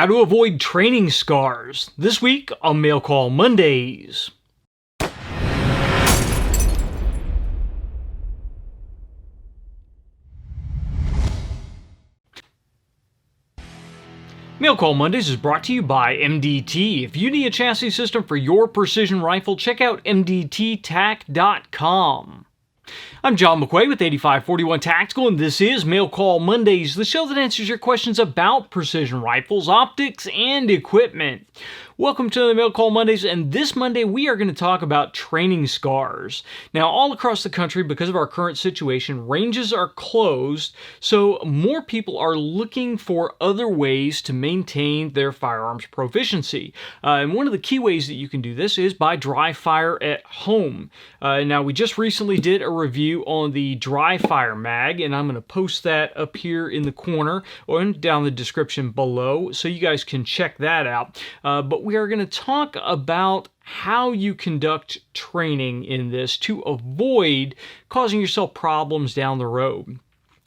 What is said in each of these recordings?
How to avoid training scars. This week on Mail Call Mondays. Mail Call Mondays is brought to you by MDT. If you need a chassis system for your precision rifle, check out MDTTac.com. I'm John McQuay with 8541 Tactical, and this is Mail Call Mondays, the show that answers your questions about precision rifles, optics, and equipment. Welcome to the Mail Call Mondays, and this Monday we are going to talk about training scars. Now, all across the country, because of our current situation, ranges are closed, so more people are looking for other ways to maintain their firearms proficiency. And one of the key ways that you can do this is by dry fire at home. Now, we just recently did a review on the dry fire mag, and I'm going to post that up here in the corner or down the description below, so you guys can check that out. But we are going to talk about how you conduct training in this to avoid causing yourself problems down the road.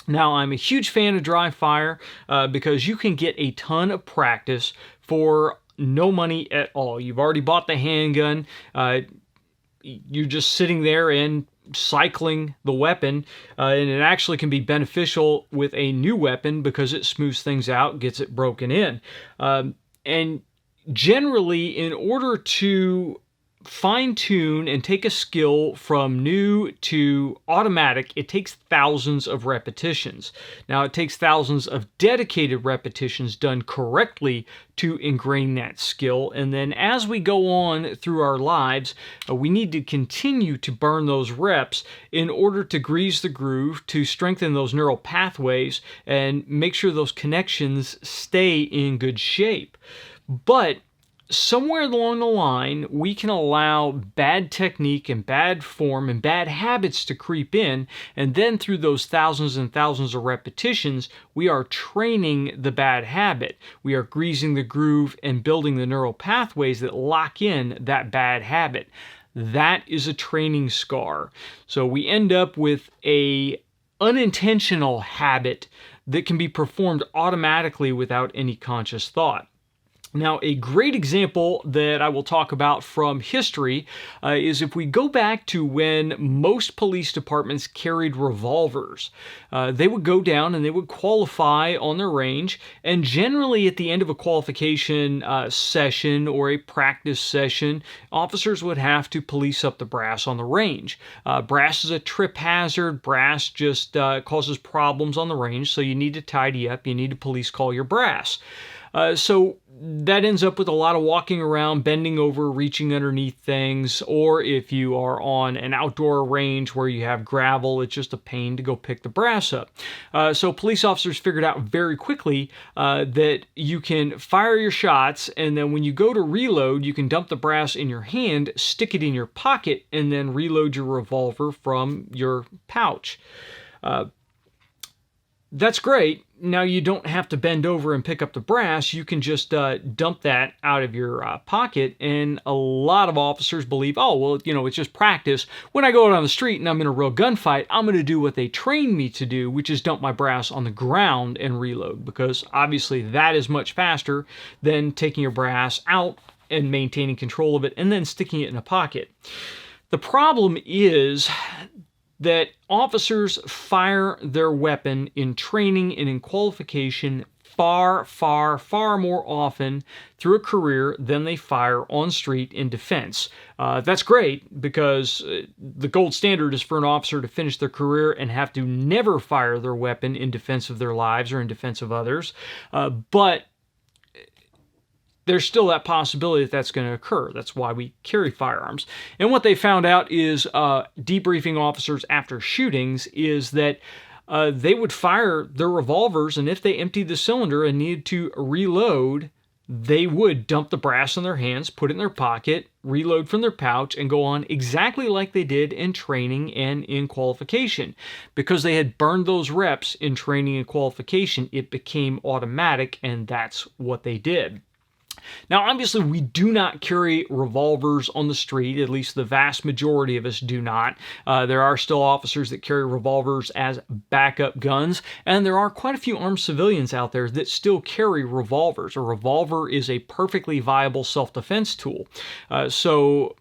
Now, I'm a huge fan of dry fire because you can get a ton of practice for no money at all. You've already bought the handgun. You're just sitting there and cycling the weapon, and it actually can be beneficial with a new weapon because it smooths things out, gets it broken in. And generally, in order to fine-tune and take a skill from new to automatic, it takes thousands of repetitions. Now, it takes thousands of dedicated repetitions done correctly to ingrain that skill. And then as we go on through our lives, we need to continue to burn those reps in order to grease the groove, to strengthen those neural pathways, and make sure those connections stay in good shape. But somewhere along the line, we can allow bad technique and bad form and bad habits to creep in, and then through those thousands and thousands of repetitions, we are training the bad habit. We are greasing the groove and building the neural pathways that lock in that bad habit. That is a training scar. So we end up with a unintentional habit that can be performed automatically without any conscious thought. Now, a great example that I will talk about from history is if we go back to when most police departments carried revolvers. They would go down and they would qualify on their range, and generally at the end of a qualification session or a practice session, officers would have to police up the brass on the range. Brass is a trip hazard. Brass just causes problems on the range, so you need to tidy up. You need to police call your brass. So that ends up with a lot of walking around, bending over, reaching underneath things, or if you are on an outdoor range where you have gravel, it's just a pain to go pick the brass up. So police officers figured out very quickly that you can fire your shots, and then when you go to reload, you can dump the brass in your hand, stick it in your pocket, and then reload your revolver from your pouch. That's great. Now you don't have to bend over and pick up the brass. You can just dump that out of your pocket. And a lot of officers believe, oh, well, it's just practice. When I go out on the street and I'm in a real gunfight, I'm going to do what they train me to do, which is dump my brass on the ground and reload, because obviously that is much faster than taking your brass out and maintaining control of it and then sticking it in a pocket. The problem is that officers fire their weapon in training and in qualification far, far, far more often through a career than they fire on street in defense. That's great, because the gold standard is for an officer to finish their career and have to never fire their weapon in defense of their lives or in defense of others. But there's still that possibility that that's going to occur. That's why we carry firearms. And what they found out is debriefing officers after shootings is that they would fire their revolvers, and if they emptied the cylinder and needed to reload, they would dump the brass in their hands, put it in their pocket, reload from their pouch, and go on exactly like they did in training and in qualification. Because they had burned those reps in training and qualification, it became automatic, and that's what they did. Now, obviously, we do not carry revolvers on the street. At least the vast majority of us do not. There are still officers that carry revolvers as backup guns, and there are quite a few armed civilians out there that still carry revolvers. A revolver is a perfectly viable self-defense tool. So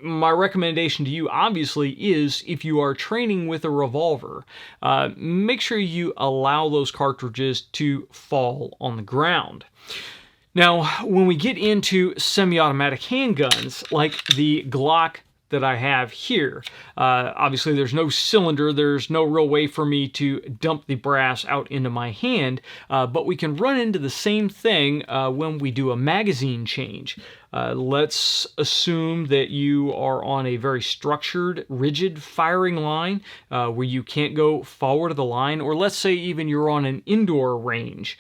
my recommendation to you, obviously, is if you are training with a revolver, make sure you allow those cartridges to fall on the ground. Now, when we get into semi-automatic handguns, like the Glock that I have here, obviously there's no cylinder, there's no real way for me to dump the brass out into my hand, but we can run into the same thing when we do a magazine change. Let's assume that you are on a very structured, rigid firing line where you can't go forward of the line, or let's say even you're on an indoor range.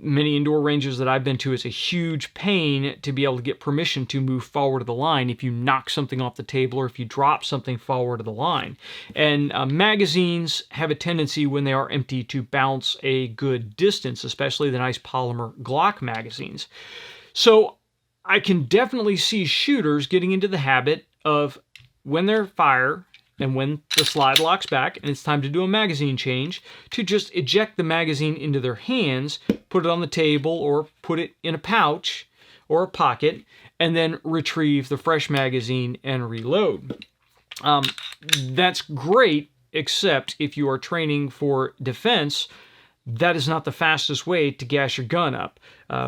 Many indoor ranges that I've been to, it's a huge pain to be able to get permission to move forward of the line if you knock something off the table or if you drop something forward of the line. And magazines have a tendency when they are empty to bounce a good distance, especially the nice polymer Glock magazines. So I can definitely see shooters getting into the habit of, when they're fire and when the slide locks back and it's time to do a magazine change, to just eject the magazine into their hands, put it on the table or put it in a pouch or a pocket, and then retrieve the fresh magazine and reload. That's great, except if you are training for defense, that is not the fastest way to gas your gun up.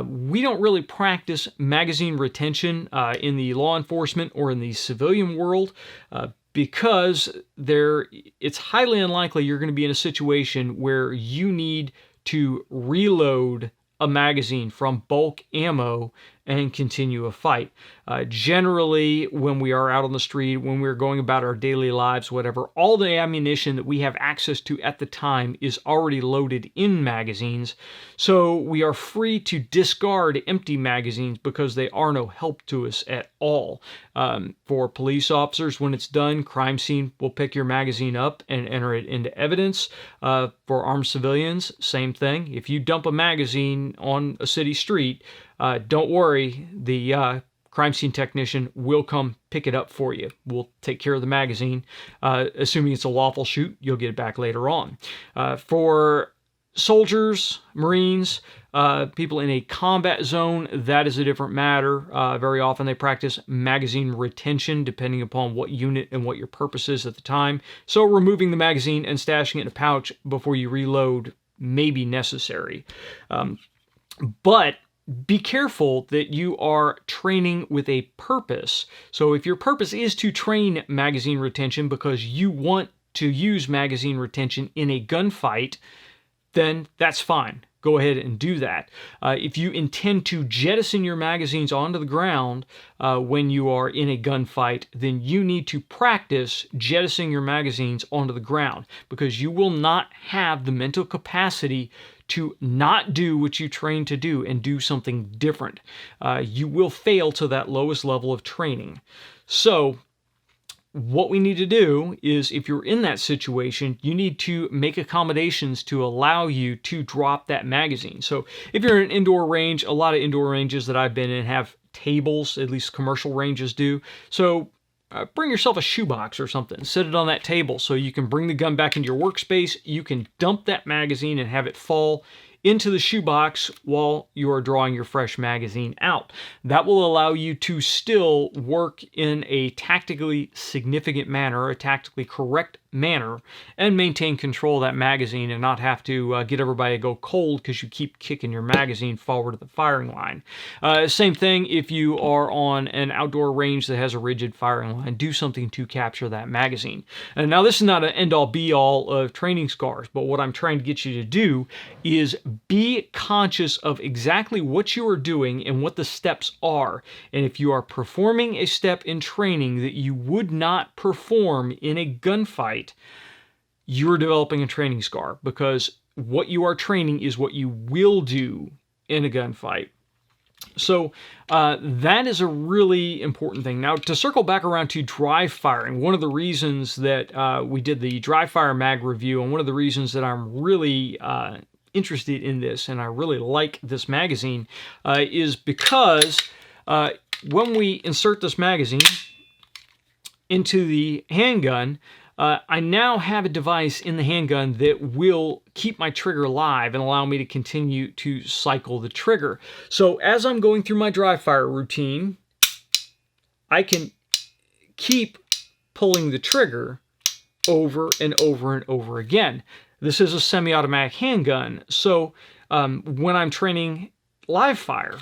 We don't really practice magazine retention in the law enforcement or in the civilian world because it's highly unlikely you're going to be in a situation where you need to reload a magazine from bulk ammo and continue a fight. Generally, when we are out on the street, when we're going about our daily lives, whatever, all the ammunition that we have access to at the time is already loaded in magazines. So we are free to discard empty magazines because they are no help to us at all. For police officers, when it's done, crime scene will pick your magazine up and enter it into evidence. For armed civilians, same thing. If you dump a magazine on a city street, don't worry, the crime scene technician will come pick it up for you. We'll take care of the magazine. Assuming it's a lawful shoot, you'll get it back later on. For soldiers, Marines, people in a combat zone, that is a different matter. Very often they practice magazine retention depending upon what unit and what your purpose is at the time. So removing the magazine and stashing it in a pouch before you reload may be necessary. But be careful that you are training with a purpose. So if your purpose is to train magazine retention because you want to use magazine retention in a gunfight, then that's fine. Go ahead and do that. If you intend to jettison your magazines onto the ground when you are in a gunfight, then you need to practice jettisoning your magazines onto the ground, because you will not have the mental capacity to not do what you trained to do and do something different. You will fail to that lowest level of training. So what we need to do is, if you're in that situation, you need to make accommodations to allow you to drop that magazine. So if you're in an indoor range, a lot of indoor ranges that I've been in have tables, at least commercial ranges do. So bring yourself a shoebox or something, set it on that table so you can bring the gun back into your workspace. You can dump that magazine and have it fall into the shoebox while you are drawing your fresh magazine out. That will allow you to still work in a tactically significant manner, a tactically correct manner, and maintain control of that magazine and not have to get everybody to go cold because you keep kicking your magazine forward to the firing line. Same thing if you are on an outdoor range that has a rigid firing line. Do something to capture that magazine. And now this is not an end-all be-all of training scars, but what I'm trying to get you to do is be conscious of exactly what you are doing and what the steps are. And if you are performing a step in training that you would not perform in a gunfight, you're developing a training scar, because what you are training is what you will do in a gunfight. So that is a really important thing. Now, to circle back around to dry firing, one of the reasons that we did the dry fire mag review, and one of the reasons that I'm really interested in this, and I really like this magazine, is because when we insert this magazine into the handgun, I now have a device in the handgun that will keep my trigger live and allow me to continue to cycle the trigger. So as I'm going through my dry fire routine, I can keep pulling the trigger over and over and over again. This is a semi-automatic handgun, so when I'm training live fire,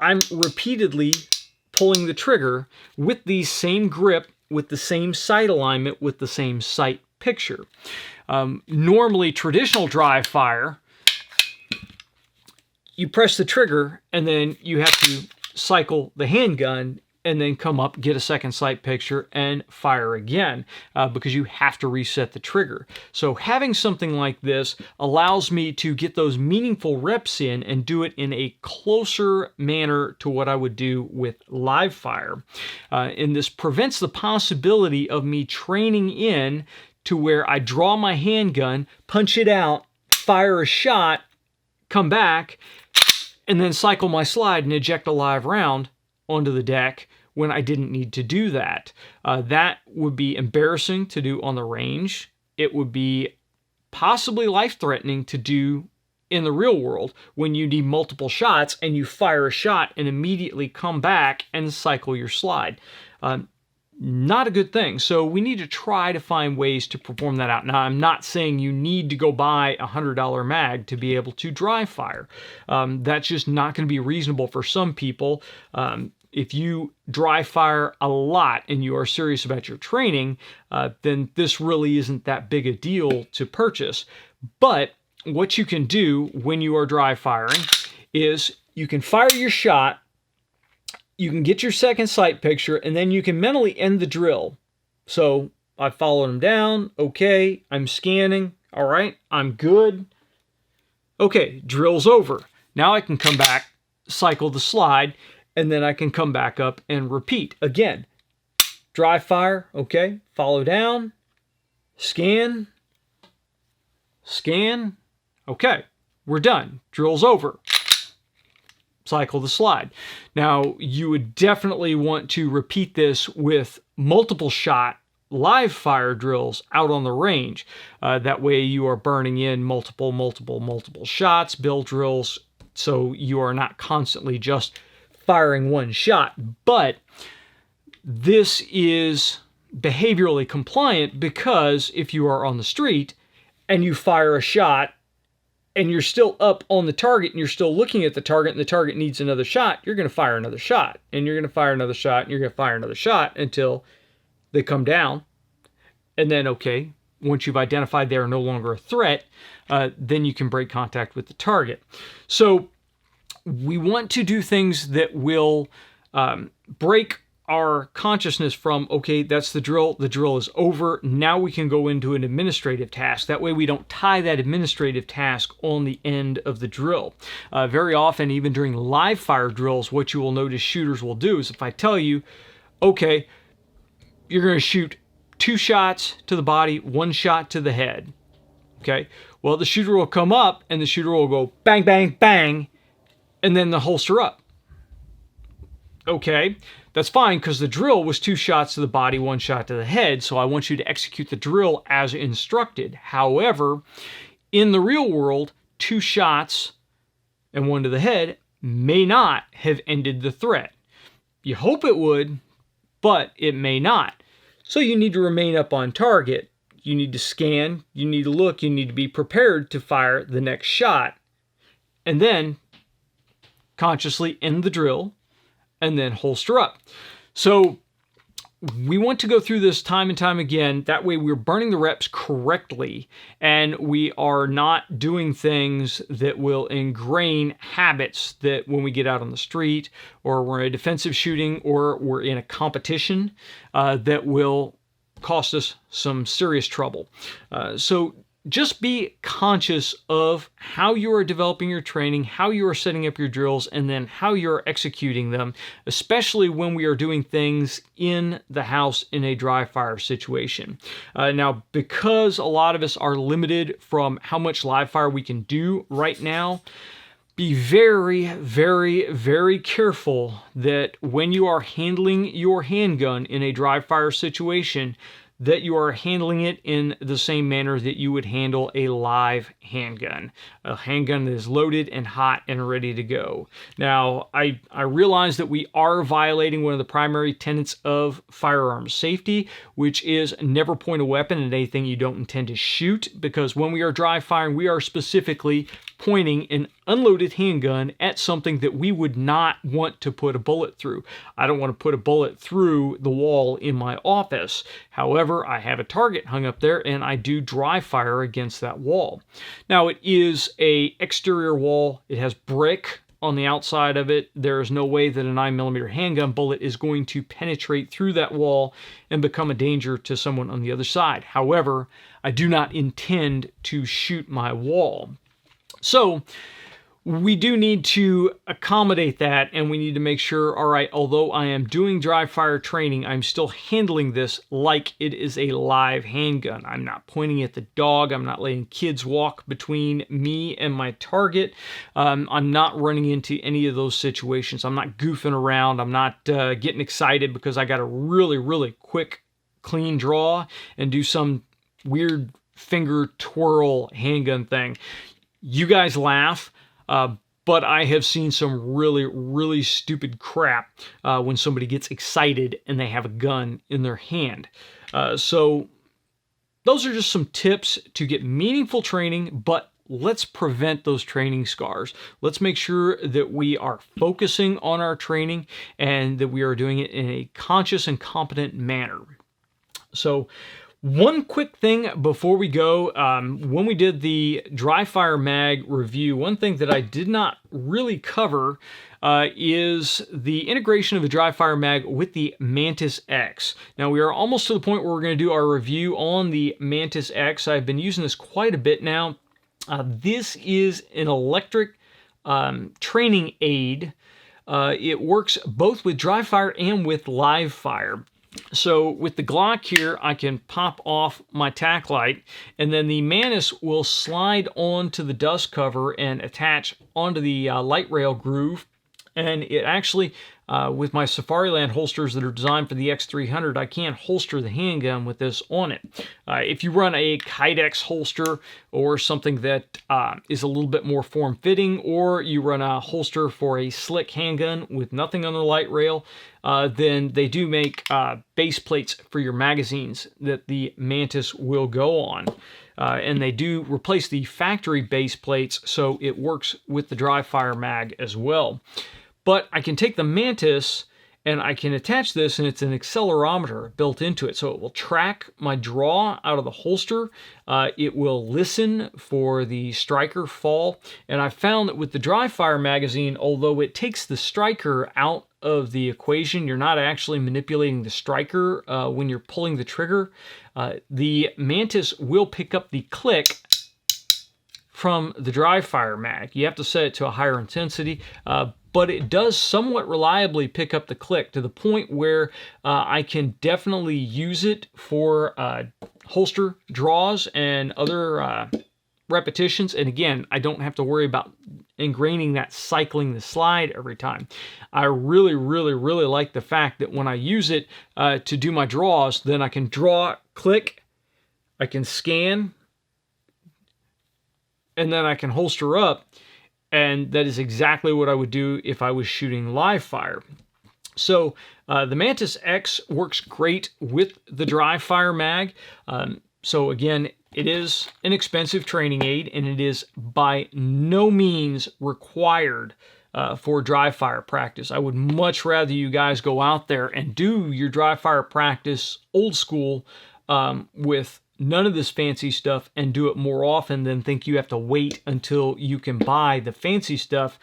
I'm repeatedly pulling the trigger with the same grip, with the same sight alignment, with the same sight picture. Normally, traditional dry fire, you press the trigger and then you have to cycle the handgun and then come up, get a second sight picture, and fire again because you have to reset the trigger. So having something like this allows me to get those meaningful reps in and do it in a closer manner to what I would do with live fire. And this prevents the possibility of me training in to where I draw my handgun, punch it out, fire a shot, come back, and then cycle my slide and eject a live round onto the deck when I didn't need to do that. That would be embarrassing to do on the range. It would be possibly life-threatening to do in the real world when you need multiple shots and you fire a shot and immediately come back and cycle your slide. Not a good thing. So we need to try to find ways to perform that out. Now, I'm not saying you need to go buy a $100 mag to be able to dry fire. That's just not going to be reasonable for some people. If you dry fire a lot and you are serious about your training, then this really isn't that big a deal to purchase. But what you can do when you are dry firing is you can fire your shot, you can get your second sight picture, and then you can mentally end the drill. So I followed him down. Okay, I'm scanning. All right, I'm good. Okay, drill's over. Now I can come back, cycle the slide, and then I can come back up and repeat. Again, dry fire, okay, follow down, scan, okay, we're done. Drill's over. Cycle the slide. Now, you would definitely want to repeat this with multiple shot live fire drills out on the range. That way you are burning in multiple shots, bill drills, so you are not constantly just firing one shot. But this is behaviorally compliant because if you are on the street and you fire a shot and you're still up on the target and you're still looking at the target and the target needs another shot, you're going to fire another shot and you're going to fire another shot and you're going to fire another shot until they come down. And then, okay, once you've identified they are no longer a threat, then you can break contact with the target. So we want to do things that will break our consciousness from, okay, that's the drill is over, now we can go into an administrative task. That way we don't tie that administrative task on the end of the drill. Very often, even during live fire drills, what you will notice shooters will do is if I tell you, okay, you're going to shoot 2 shots to the body, 1 shot to the head. Okay, well, the shooter will come up and the shooter will go bang, bang, bang, and then the holster up. Okay, that's fine because the drill was 2 shots to the body, 1 shot to the head, so I want you to execute the drill as instructed. However, in the real world, 2 shots and 1 to the head may not have ended the threat. You hope it would, but it may not. So you need to remain up on target. You need to scan, you need to look, you need to be prepared to fire the next shot. And then consciously end the drill and then holster up. So we want to go through this time and time again. That way we're burning the reps correctly and we are not doing things that will ingrain habits that when we get out on the street or we're in a defensive shooting or we're in a competition that will cost us some serious trouble. So just be conscious of how you are developing your training, how you are setting up your drills, and then how you're executing them, especially when we are doing things in the house in a dry fire situation. Now, because a lot of us are limited from how much live fire we can do right now, be very, very, very careful that when you are handling your handgun in a dry fire situation, that you are handling it in the same manner that you would handle a live handgun. A handgun that is loaded and hot and ready to go. Now, I realize that we are violating one of the primary tenets of firearms safety, which is never point a weapon at anything you don't intend to shoot, because when we are dry firing, we are specifically pointing an unloaded handgun at something that we would not want to put a bullet through. I don't want to put a bullet through the wall in my office. However, I have a target hung up there and I do dry fire against that wall. Now, it is an exterior wall. It has brick on the outside of it. There is no way that a 9mm handgun bullet is going to penetrate through that wall and become a danger to someone on the other side. However, I do not intend to shoot my wall. So we do need to accommodate that, and we need to make sure, all right, although I am doing dry fire training, I'm still handling this like it is a live handgun. I'm not pointing at the dog. I'm not letting kids walk between me and my target. I'm not running into any of those situations. I'm not goofing around. I'm not getting excited because I got a really, really quick, clean draw and do some weird finger twirl handgun thing. You guys laugh, but I have seen some really, really stupid crap when somebody gets excited and they have a gun in their hand. So those are just some tips to get meaningful training, but let's prevent those training scars. Let's make sure that we are focusing on our training and that we are doing it in a conscious and competent manner. So one quick thing before we go, when we did the dry fire mag review, one thing that I did not really cover is the integration of the dry fire mag with the Mantis X. Now, we are almost to the point where we're going to do our review on the Mantis X. I've been using this quite a bit now. This is an electric training aid. It works both with dry fire and with live fire. So with the Glock here, I can pop off my tack light, and then the Mantis will slide onto the dust cover and attach onto the light rail groove. And it actually, with my Safariland holsters that are designed for the X300, I can holster the handgun with this on it. If you run a Kydex holster or something that is a little bit more form-fitting, or you run a holster for a slick handgun with nothing on the light rail, then they do make base plates for your magazines that the Mantis will go on. And they do replace the factory base plates, so it works with the dry fire mag as well. But I can take the Mantis and I can attach this, and it's an accelerometer built into it. So it will track my draw out of the holster. It will listen for the striker fall. And I found that with the dry fire magazine, although it takes the striker out of the equation, you're not actually manipulating the striker when you're pulling the trigger. The Mantis will pick up the click from the dry fire mag. You have to set it to a higher intensity, but it does somewhat reliably pick up the click to the point where I can definitely use it for holster draws and other repetitions. And again, I don't have to worry about ingraining that cycling the slide every time. I really, really, really like the fact that when I use it to do my draws, then I can draw, click, I can scan, and then I can holster up. And that is exactly what I would do if I was shooting live fire. So the Mantis X works great with the dry fire mag. So again, it is an expensive training aid, and it is by no means required for dry fire practice. I would much rather you guys go out there and do your dry fire practice old school with none of this fancy stuff and do it more often than think you have to wait until you can buy the fancy stuff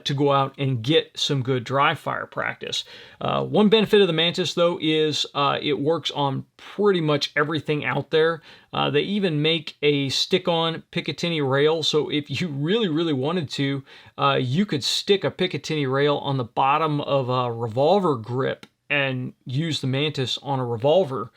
to go out and get some good dry fire practice. One benefit of the Mantis, though, is it works on pretty much everything out there. They even make a stick-on Picatinny rail, so if you really wanted to, you could stick a Picatinny rail on the bottom of a revolver grip and use the Mantis on a revolver.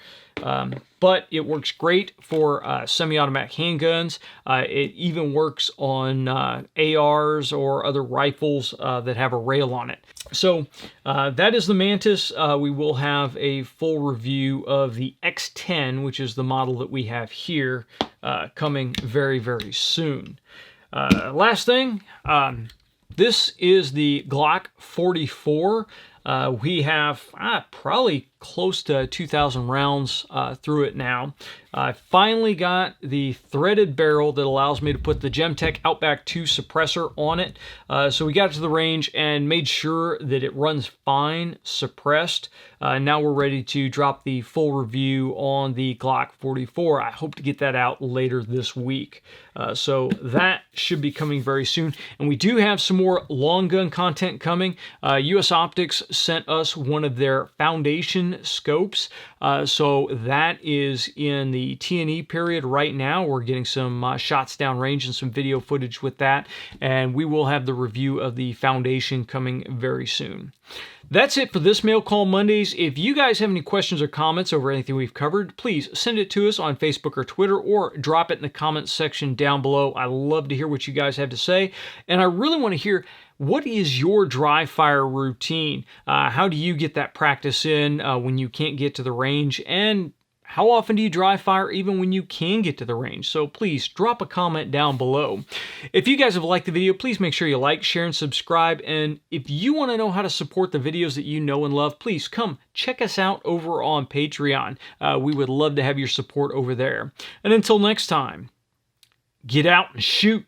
But it works great for semi-automatic handguns. It even works on ARs or other rifles that have a rail on it. So that is the Mantis. We will have a full review of the X10, which is the model that we have here, coming very soon. Last thing, this is the Glock 44. We have probably close to 2,000 rounds through it now. I finally got the threaded barrel that allows me to put the Gemtech Outback 2 suppressor on it. So we got to the range and made sure that it runs fine, suppressed. Now we're ready to drop the full review on the Glock 44. I hope to get that out later this week. So that should be coming very soon. And we do have some more long gun content coming. US Optics sent us one of their foundation scopes. So that is in the T&E period right now. We're getting some shots downrange and some video footage with that. And we will have the review of the foundation coming very soon. That's it for this Mail Call Mondays. If you guys have any questions or comments over anything we've covered, please send it to us on Facebook or Twitter, or drop it in the comments section down below. I love to hear what you guys have to say, and I really want to hear, what is your dry fire routine? How do you get that practice in when you can't get to the range? And how often do you dry fire even when you can get to the range? So please drop a comment down below. If you guys have liked the video, please make sure you like, share, and subscribe. And if you want to know how to support the videos that you know and love, please come check us out over on Patreon. We would love to have your support over there. And until next time, get out and shoot.